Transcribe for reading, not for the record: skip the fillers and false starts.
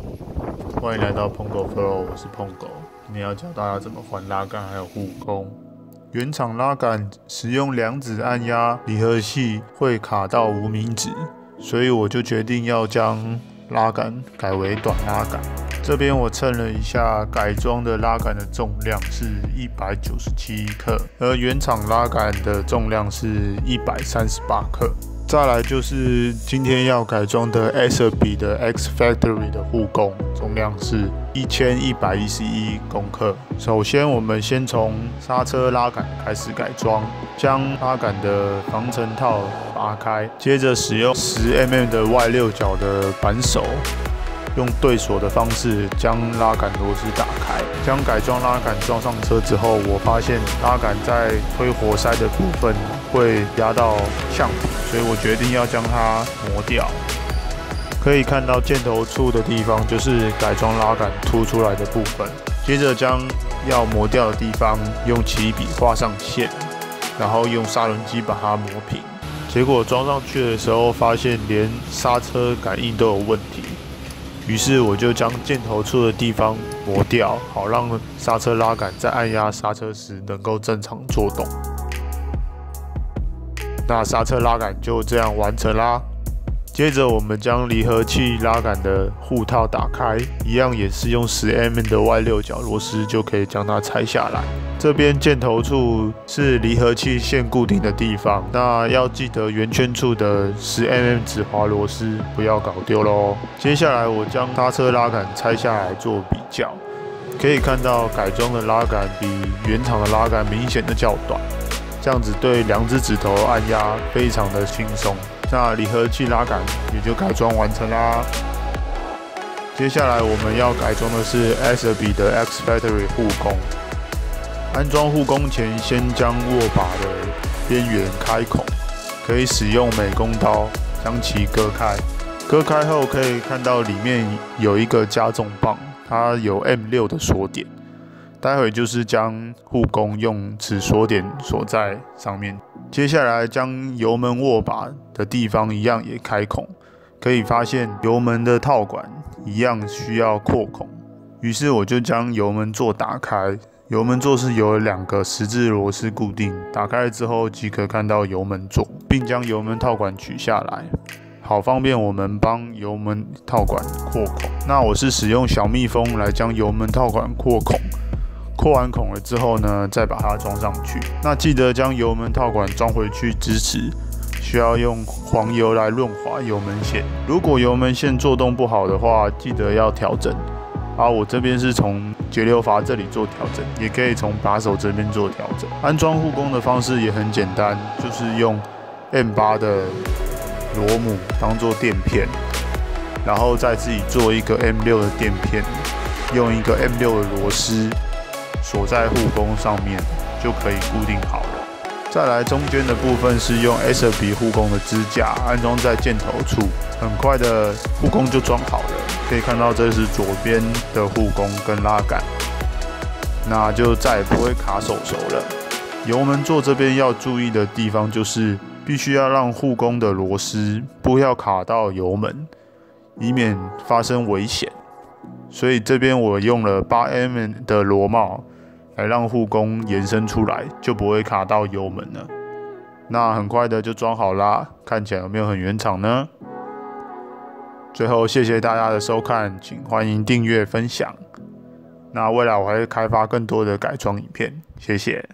欢迎来到 Pongo Flow， 我是 Pongo。今天要教大家怎么换拉杆还有护弓。原厂拉杆使用2指按压离合器会卡到无名指，所以我就决定要将拉杆改为短拉杆。这边我称了一下，改装的拉杆的重量是197克，而原厂拉杆的重量是138克。再来就是今天要改装的 Acerby 的 X Factory 的护弓，重量是1111公克。首先，我们先从刹车拉杆开始改装，将拉杆的防尘套拔开，接着使用10mm 的外6角的扳手，用对锁的方式将拉杆螺丝打开。将改装拉杆装上车之后，我发现拉杆在推活塞的部分会压到橡皮，所以我决定要将它磨掉。可以看到箭头处的地方就是改装拉杆凸出来的部分。接着将要磨掉的地方用起笔画上线，然后用砂轮机把它磨平。结果装上去的时候，发现连刹车感应都有问题。于是我就将箭头处的地方磨掉，好让刹车拉杆在按压刹车时能够正常作动。那刹车拉杆就这样完成啦。接着我们将离合器拉杆的护套打开，一样也是用10mm 的外6角螺丝就可以将它拆下来。这边箭头处是离合器线固定的地方，那要记得圆圈处的10mm 止滑螺丝不要搞丢咯。接下来我将刹车拉杆拆下来做比较，可以看到改装的拉杆比原厂的拉杆明显的较短，这样子对2只指头按压非常的轻松。那离合器拉杆也就改装完成啦。接下来我们要改装的是 Acerby 的 X Factory 护弓。安装护弓前，先将握把的边缘开孔，可以使用美工刀将其割开。割开后可以看到里面有一个加重棒，它有 M6 的锁点。待会就是将护弓用此锁点锁在上面。接下来将油门握把的地方一样也开孔，可以发现油门的套管一样需要扩孔。于是我就将油门座打开，油门座是由2个十字螺丝固定，打开之后即可看到油门座，并将油门套管取下来，好方便我们帮油门套管扩孔。那我是使用小蜜蜂来将油门套管扩孔。扩完孔了之后呢，再把它装上去。那记得将油门套管装回去之时，需要用黄油来润滑油门线。如果油门线作动不好的话，记得要调整。我这边是从节流阀这里做调整，也可以从把手这边做调整。安装护弓的方式也很简单，就是用 M8 的螺母当做垫片，然后再自己做一个 M6 的垫片，用一个 M6 的螺丝锁在护弓上面就可以固定好了。再来中间的部分是用 Acerby 护弓的支架安装在箭头处，很快的护弓就装好了。可以看到这是左边的护弓跟拉杆，那就再也不会卡手了。油门座这边要注意的地方就是必须要让护弓的螺丝不要卡到油门，以免发生危险。所以这边我用了8mm 的螺帽来让护弓延伸出来，就不会卡到油门了。那很快的就装好啦，看起来有没有很原厂呢？最后谢谢大家的收看，请欢迎订阅分享。那未来我还会开发更多的改装影片，谢谢。